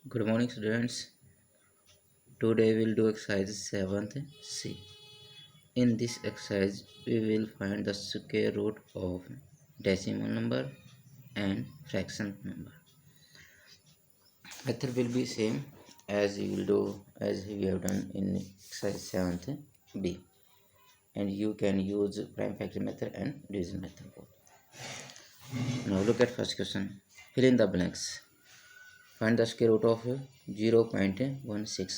Good morning, students. Today we'll do exercise 7th C. In this exercise, we will find the square root of decimal number and fraction number. Method will be same as we have done in exercise 7th B. And you can use prime factor method and division method both. Now look at first question. Fill in the blanks. Find the square root of 0.16।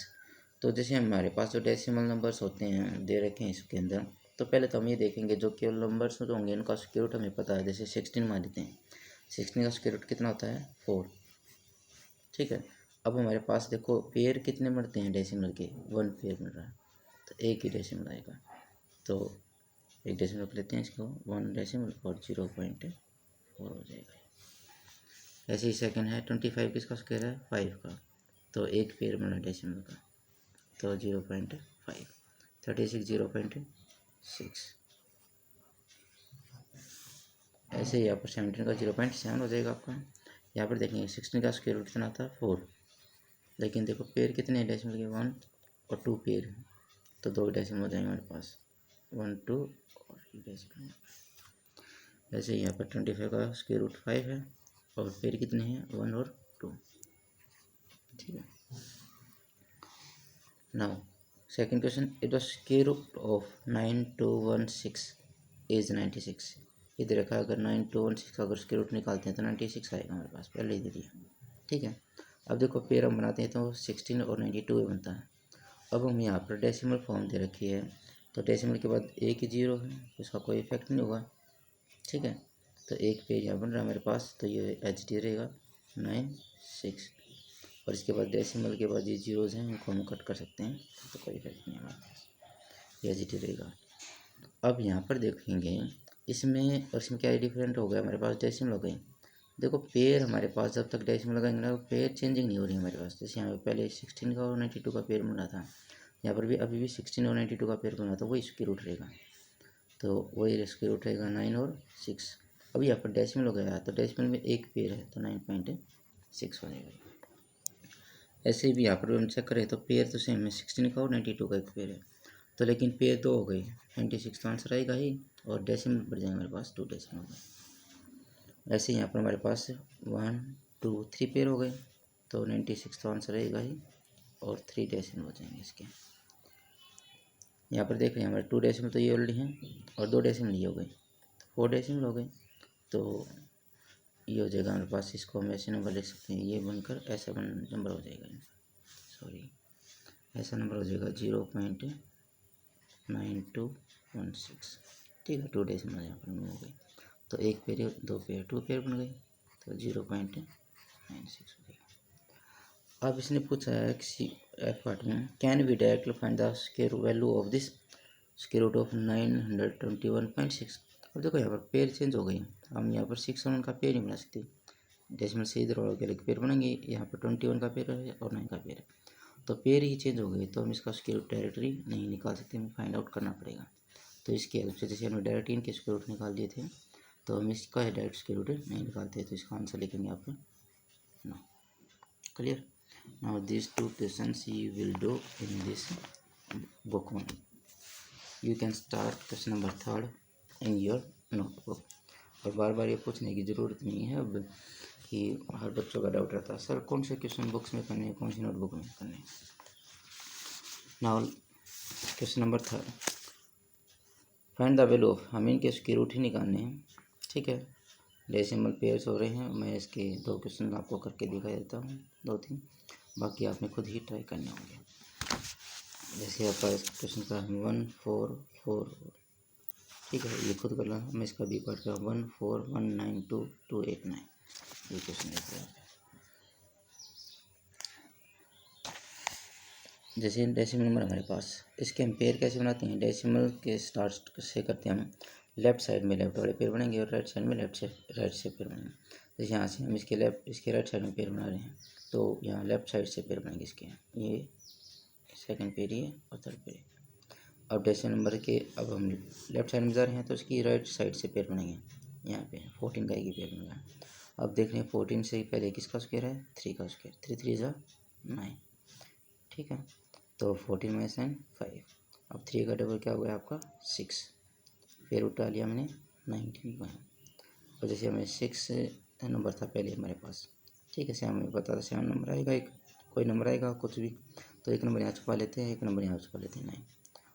तो जैसे हमारे पास जो decimal numbers होते हैं दे रखे हैं इसके अंदर, तो पहले तो हम ये देखेंगे जो केवल नंबर्स जो होंगे उनका स्क्वायर रूट हमें पता है। जैसे 16 मान लेते हैं, 16 का स्क्वायर रूट कितना होता है 4। ठीक है, अब हमारे पास देखो पेयर कितने बढ़ते हैं डेसिमल के, 1 पेयर मिल रहा है, तो एक ही डेसिमल आएगा। तो एक डेसिमल रख लेते हैं इसको, 1 डेसिमल और 0.4 हो जाएगा। ऐसे ही सेकंड है 25 किसका स्क्वायर है 5 का, तो एक पेयर बना डेसिमल का, तो 0.5। 36 0.6। ऐसे ही यहाँ पर 17 का 0.7 हो जाएगा आपका। यहाँ पर देखेंगे 16 का स्क्वायर रूट कितना था 4, लेकिन देखो पेयर कितने हैं डेसिमल के 1 और 2 पेयर, तो 2 डेसिमल हो जाएंगे हमारे पास 1 2 और डेसिमल। ऐसे ही यहाँ पर 25 का स्क्वायर रूट 5 है और पेयर कितने हैं 1 और 2। ठीक है, now second question, it the square root of 9216 is 96। इधर रखा अगर 9216 का अगर स्क्वायर रूट निकालते हैं तो 96 आएगा हमारे पास, पहले ही दे दिया। ठीक है, अब देखो पेयर हम बनाते हैं तो 16 और 92 बनता है। अब हम यहाँ पर डेसिमल फॉर्म दे रखी है, तो डेसिमल के बाद एक ही जीरो है, इसका कोई इफेक्ट नहीं होगा। ठीक है, तो एक पेज यहाँ बन रहा है हमारे पास, तो ये एच डी रहेगा 96, और इसके बाद डेसिमल के बाद ये जीरोज़ हैं इनको हम कट कर सकते हैं, तो कोई इफेक्ट नहीं है हमारे पास, ये जी रहेगा। अब यहाँ पर देखेंगे इसमें और इसमें क्या डिफरेंट हो गया, हमारे पास डेसिमल हो गई। देखो पेयर हमारे पास जब तक डेसिमल लगाएंगे ना पेयर चेंजिंग नहीं हो रही हमारे पास। जैसे यहाँ पे पहले 16 का और 92 का पेयर बना था, यहाँ पर भी अभी भी 16 और 92 का पेयर बना था, वही स्क्वायर रूट रहेगा, तो वही स्क्वायर रूट रहेगा 9 और 6। अभी यहाँ पर डेसिमल हो गया, तो डेसिमल में एक पेयर है तो 9.6 हो जाएगा। ऐसे भी यहाँ पर हम चेक करें तो पेयर तो सेम है, 16 का और 92 का एक पेयर है, तो लेकिन पेयर 2 हो गई, 96 तो आंसर आएगा ही, और डेसिमल बढ़ जाएंगे हमारे पास 2 डेसिमल हो गए। ऐसे यहाँ पर हमारे पास 1 2 3 पेयर हो गए, तो 96 तो आंसर आएगा ही, और 3 डेसिमल हो जाएंगे इसके। यहाँ पर देख रहे हैं हमारे 2 डेसिमल तो ये ऑलरेडी हैं, और 2 डेसिमल ये हो गए, 4 डेसिमल हो गए, तो ये हो जाएगा हमारे पास। इसको हम ऐसे नंबर लिख सकते हैं, ये बनकर ऐसा नंबर हो जाएगा, सॉरी ऐसा नंबर हो जाएगा 0.9216। ठीक है, 2 डेसिमल यहाँ पर हो गए, तो एक पेयर 2 पेयर 2 पेयर बन गए, तो 0.96 हो जाएगा। अब इसने पूछा है किसी एफ पार्ट में, can we directly find the square value of this square root of 921.6। अब देखो यहाँ पर पेयर चेंज हो गई, हम यहाँ पर 6 और 1 का पेयर नहीं बना सकते, डेसिमल से इधर और अलग पेयर बनेंगे, यहाँ पर 21 का पेयर है और 9 का पेयर है, तो पेयर ही चेंज हो गई, तो हम इसका स्क्वायर रूट डायरेक्टली नहीं निकाल सकते, हमें फाइंड आउट करना पड़ेगा। तो इसके हेल्प से जैसे हमने डायरेक्ट इनके स्क्वायर रूट निकाल दिए थे, तो हम इसका डायरेक्ट स्क्वायर रूट नहीं निकालते, तो इसका आंसर लिखेंगे आप no. Clear, now this 2 questions you will do in this book only. You can start question number 3 in your notebook. और बार बार ये पूछने की ज़रूरत नहीं है अब कि हर बच्चों का डाउट रहता है सर कौन से क्वेश्चन बुक्स में करने हैं, कौन सी नोटबुक में करने हैं। Now question number 3, find the value of, हमें इनके स्क्वायर रूट ही निकालने हैं। ठीक है, डेसिमल पेयर्स हो रहे हैं, मैं इसके 2 क्वेश्चन आपको करके दिखा देता हूँ, 2-3, बाकी आपने खुद ही ट्राई करने होंगे। जैसे आपका इस क्वेश्चन का 1 4 4, ठीक है, ये खुद कर लो, मैं इसका बी पार्ट का 1 4 1 9 2 2 8 9, ये क्वेश्चन देखते हैं। जैसे डेसिमल नंबर हमारे पास, इसके हम पेयर कैसे बनाते हैं, डेसिमल के स्टार्ट से करते हैं हम, लेफ्ट साइड में लेफ्ट वाले पेयर बनेंगे और राइट साइड में राइट से पेयर बनेंगे। जैसे यहाँ से हम इसके राइट साइड में पेयर बना रहे हैं, तो यहाँ लेफ्ट साइड से पेयर बनेंगे इसके, ये सेकंड पेयर ये और थर्ड पेयर। अब डेसिमल नंबर के अब हम लेफ्ट साइड में जा रहे हैं, तो इसकी राइट साइड से पेयर बनेंगे, यहाँ पे 14 का एक ही पेयर बनेगा, अब देख रहे हैं 14 से पहले किसका स्क्वायर है, 3 का स्क्वायर, 3 3 जा 9, ठीक है। तो 14 माइनस 9 5, अब 3 का डबल क्या हो गया आपका 6, फिर उठा लिया हमने 19 को, और जैसे हमें 6 नंबर था पहले हमारे पास, ठीक है, से हमें पता था 7 नंबर आएगा, एक कोई नंबर आएगा कुछ भी, तो एक नंबर यहाँ छुपा लेते हैं, एक नंबर यहाँ छुपा लेते हैं 9।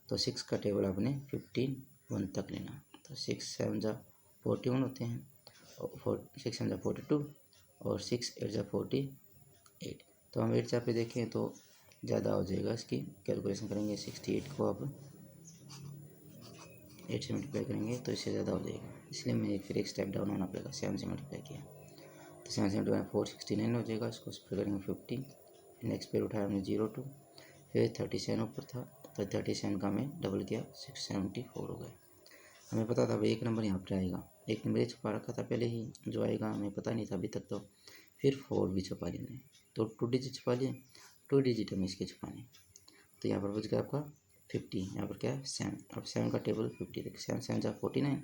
तो 6 का टेबल आपने 15 1 तक लेना, तो 6 7 जा 41 होते हैं, और 6 7 जा 42, और 6 8 जा 48। तो हम 8 जा पे देखें तो ज़्यादा हो जाएगा, इसकी कैलकुलेशन करेंगे 68 को आप 8 से मल्टीप्लाई करेंगे तो इससे ज़्यादा हो जाएगा, इसलिए मैंने फिर एक स्टेप डाउन होना पड़ेगा, 7 से मल्टीप्लाई किया तो 7 से मल्टीप्लाई 469 हो जाएगा, इसको स्प्लिट करेंगे 15, नेक्स्ट पेयर उठाया हमने 02, फिर 37 ऊपर था तो 37 का हमें डबल किया 674 हो गया। हमें पता था भाई एक नंबर यहाँ पर आएगा, एक नंबर ये छुपा रखा था पहले ही, जो आएगा हमें पता नहीं था अभी तक, तो फिर 4 भी छुपा लिए हमने, तो 2 डिजिट छुपा लिए, 2 डिजिट हमें इसके छुपाने, तो यहाँ पर बच गया आपका 50, यहाँ पर क्या है 7, अब 7 का टेबल 50 तक, 7 7 जा 49,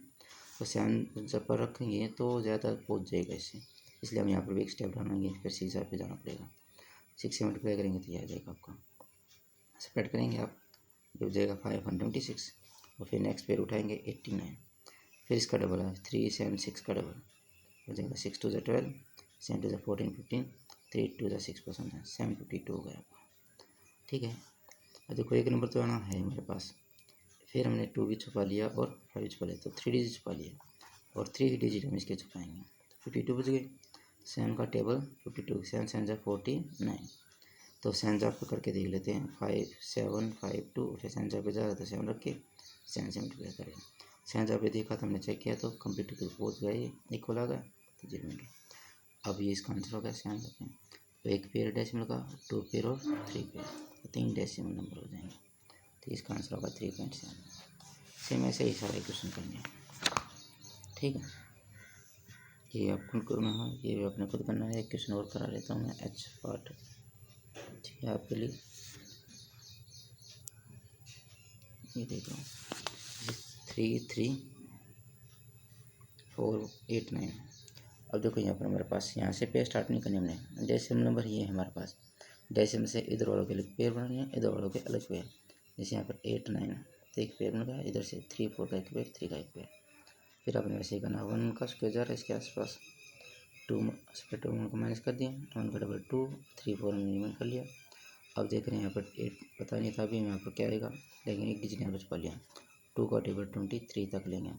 तो 7 जब पर रखेंगे तो ज़्यादा पहुँच जाएगा इससे, इसलिए हम यहाँ पर भी एक स्टेप डालेंगे, फिर 6 पे जाना पड़ेगा, 6 से मल्टीप्लाई करेंगे तो यह आ जाएगा आपका, स्प्रेड करेंगे आप, ये हो जाएगा 526, और फिर नेक्स्ट पेयर उठाएंगे 89, फिर इसका डबल है 3 7 6 का डबल हो जाएगा 6 2 जा 12, 7 2 जा 14 15, 3 2 जा 6 परसेंट है 752 हो गया आपका, ठीक है। अब देखो एक नंबर तो आना है हमारे पास, फिर हमने 2 भी छुपा लिया और 5 छुपा लिया, तो 3 डिजिट छुपा लिया, और 3 डिजिट हम इसके छुपाएंगे, 52 बच गए, 7 का टेबल 52, 7 7 जा 49, तो 7 जा पे करके देख लेते हैं, 5 7 5 2, फिर 7 जा पे जा रहा था 7 रख के 7 से मल्टीप्लाई करें, 7 जा पे देखा तो हमने चेक किया तो कंप्लीट पहुँच गया, ये इक्वल आ गया तो 0 मिल गया। अब ये इसका आंसर हो गया 7 रखें, तो एक पेयर डेसिमल का, 2 पेयर और 3 पेयर, तो 3 डेसिमल नंबर हो जाएंगे, तो इसका आंसर होगा 3.7। सेम ऐसे ही सारा क्वेश्चन करने हैं, ठीक है। ये आपको करना है, ये भी अपने खुद करना है, एक क्वेश्चन और करा लेता हूँ मैं एच पार्ट, ठीक है आपके लिए, ये देख लो 3 3 4 8 9। अब देखो यहाँ पर हमारे पास यहाँ से पेयर स्टार्ट नहीं करनी हमने, डेसिमल नंबर ये है हमारे पास, डेसिमल से इधर वालों के अलग पेयर बनाने हैं, इधर वालों के अलग पेयर, जैसे यहाँ पर 8 9 तो एक पेयर बन गया, इधर से 3 4 का एक पेयर, 3 का एक पेयर, फिर आपने वैसे ही करना 1 का स्क्वायर जा रहा है इसके आसपास, 2 स्क्वायर 2 1 को माइनस कर दिया, 1 का डबल 2 3 4 हमने रिमूव कर लिया। अब देख रहे हैं यहाँ पर 8 पता नहीं था अभी यहाँ पर क्या आएगा, लेकिन एक डिजिट यहाँ पर छुपा लिया, 2 का टेबल 23 तक लेंगे,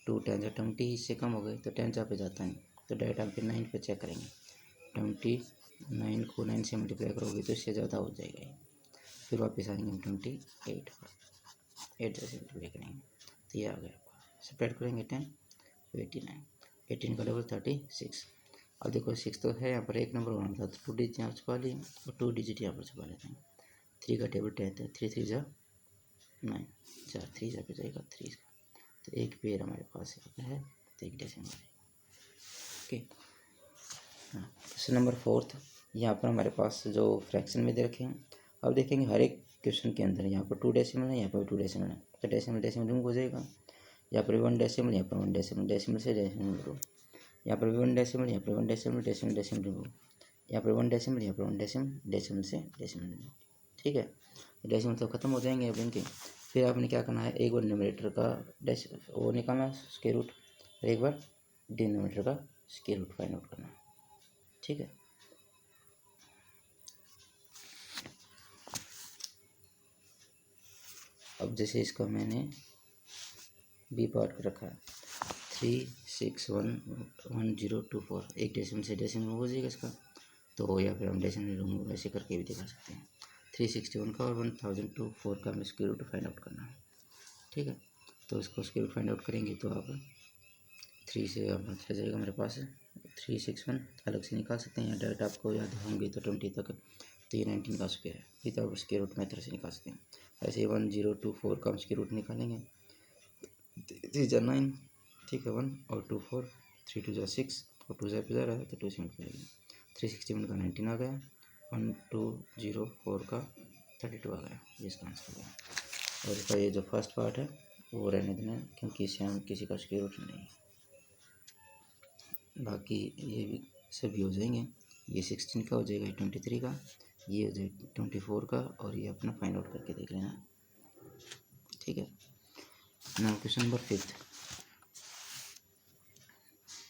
2 10 से 20 इससे कम हो गए तो 10 जहाँ पे जाता नहीं, तो डायरेक्ट हम फिर 9 पे चेक करेंगे, 29 को 9 से मल्टीप्लाई करोगे तो इससे ज़्यादा हो जाएगा ये, फिर वापस आएंगे हम 28 8 से मल्टीप्लाई करेंगे तो ये आ गया आपका, स्प्रेड करेंगे 10 तो 89, 18 का डबल 36। अब देखो 6 तो है यहाँ पर, एक नंबर होना था तो 2 डिजिट यहाँ पर छुपा लिए और 2 डिजिट यहाँ पर छुपा लेते हैं, 3 का टेबल 10 है, 3 3 जा 9, 4 3 जा पे जाएगा 3 का, तो एक पेयर हमारे पास है, तो एक डेसिमल है, ओके। हाँ क्वेश्चन नंबर 4 यहाँ पर हमारे पास जो फ्रैक्शन में दे रखे हैं, अब देखेंगे हर एक क्वेश्चन के अंदर यहाँ पर 2 डेसिमल है, यहाँ पर 2 डेसिमल है, तो डेसिमल डेसिमल रिमूव हो जाएगा, यहाँ पर 1 डेसिमल, यहाँ पर 1 डेसिमल, डेसिमल से डेसिमल रिमूव, यहाँ पर 1 डेसिमल, यहाँ पर 1 डेसिमल, डेसिमल डेसिमल रिमूव, यहाँ पर 1 डेसिमल, यहाँ पर 1 डेसिमल, डेसिमल से डेसिमल रिमूव, ठीक है। डेसिमल तो खत्म हो जाएंगे अब इनके, फिर आपने क्या करना है, एक बार न्यूमरेटर का वो निकालना स्क्वायर रूट, एक बार डिनोमिनेटर का स्क्वायर रूट फाइंड आउट करना, ठीक है। अब जैसे इसका मैंने बी पार्ट पर रखा है 3611024, एक डेसिमल से डेसिमल हो जाएगा इसका, तो या फिर हम डेसिमल रिमूव ऐसे करके भी दिखा सकते हैं, 361 का और 1024 का हमें स्क्वायर रूट फाइंड आउट करना है, ठीक है। तो इसको स्क्वायर रूट फाइंड आउट करेंगे तो आप 3 से अब चला जाएगा मेरे पास 361 अलग से निकाल सकते हैं, या डायरेक्ट आपको याद होंगे तो 20 तक, तो ये 19 का स्क्वायर है, ये तो आप स्क्वायर रूट मेथड से निकाल सकते हैं। ऐसे 1024 का हम स्क्वायर रूट निकालेंगे, 3 जा 9, ठीक है 1 और 2 4, 3 2 जा 6 और 2 जा पे जा रहा है तो 2 से मल्टीप्लाई करेंगे, 361 का 19 आ गया, 1204 का 32 आ गया, ये इसका आंसर हो गया। और इसका ये जो फर्स्ट पार्ट है वो रहने देना, क्योंकि इससे हम किसी का स्क्वायर रूट नहीं बाकी ये भी सभी हो जाएंगे। ये 16 का हो जाएगा, 23 का, ये हो जाएगा 24 का, और ये अपना फाइंड आउट करके देख लेना। ठीक है। Now question number 5,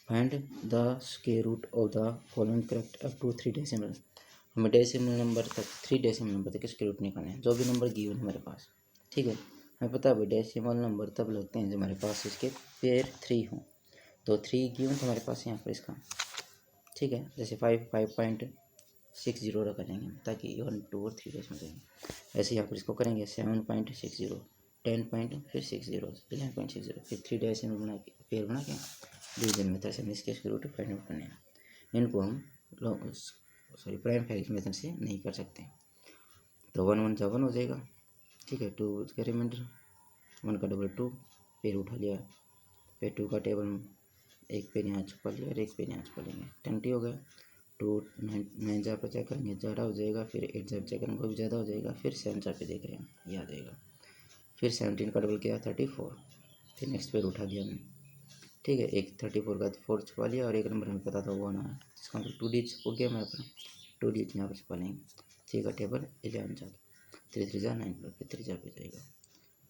find the square root of the following correct up to 3 डेसिमल। हमें डेसिमल नंबर तक, 3 डेसिमल नंबर तक स्क्वायर रूट निकालना है, जो भी नंबर गिवन है मेरे पास। ठीक है। हमें पता है भाई डेसिमल नंबर तब लगते हैं जब हमारे पास इसके पेयर 3 हों। तो 3 गिवन तो हमारे पास यहाँ पर इसका। ठीक है। जैसे 5.60 रखा जाएंगे ताकि 1 2 और 3 डेसिमल देंगे। ऐसे यहाँ पर इसको करेंगे 7.60, 10.60, 11.60, फिर 3 डेसिमल बना के पेयर बना के डिवीजन मेथड से हम इसके स्क्वायर रूट फाइंड आउट करने हैं। इनको हम प्राइम फैक्टर मेथड से नहीं कर सकते। तो 1 1 1 हो जाएगा। ठीक है। 2 का रिमाइंडर, 1 का डबल 2, पेड़ उठा लिया, फिर 2 का टेबल एक पेड़ यहाँ छुपा लिया और एक पेड़ यहाँ छुपा लेंगे, 20 हो गया। 2 9 जा पर चेक करेंगे, ज़्यादा हो जाएगा, फिर 8 जा चेक करेंगे वो भी ज़्यादा हो जाएगा, फिर 7 जा पे देख रहे हैं ये आ जाएगा, फिर 17 का डबल किया 34, फिर नेक्स्ट पेड़ उठा दिया हमने। ठीक है। एक 34 का 4 छुपा लिया और एक नंबर हमें पता था वो आना है, इसका मतलब 2 डिजिट हो गया हमारे पास, 2 डिजिट यहाँ पर छुपा लेंगे। 3 का टेबल 11 जा, 3 3 जा 9, फिर 3 जा पे जाएगा,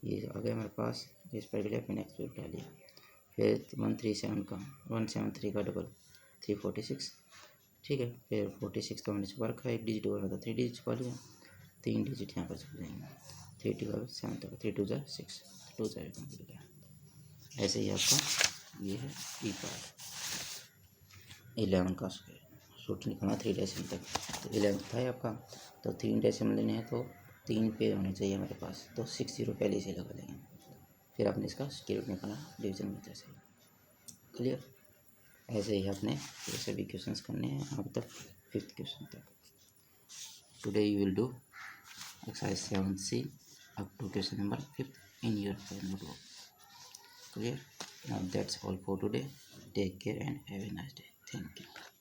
ये आ गया हमारे पास। इस पर गया, फिर नेक्स्ट पे उठा लिया, फिर 137 का 173 का डबल 346। ठीक है। फिर 46 का हमने छुपा रखा है, एक डिजिट और था, 3 डिजिट छुपा लिया, 3 डिजिट यहाँ पर छुप जाएंगे, 3 2 का 7 तक, 3 2 जा 6, 2 जा कंप्लीट गया। ऐसे ही आपका ये है ई पार्ट 11 का सूट निकालना 3 डेसिमल तक। तो 11 था आपका, तो 3 डेसिमल लेने हैं तो 3 पे होने चाहिए हमारे पास, तो 60 पहले से लगा लेंगे, फिर आपने इसका स्क्वायर रूट निकाला डिवीजन मेथड से। क्लियर। ऐसे ही आपने ये सभी क्वेश्चंस करने हैं अब तक 5th क्वेश्चन तक। Today you will do exercise 7C up to question number 5th in your notebook. Clear. Now that's all for today. Take care and have a nice day. Thank you.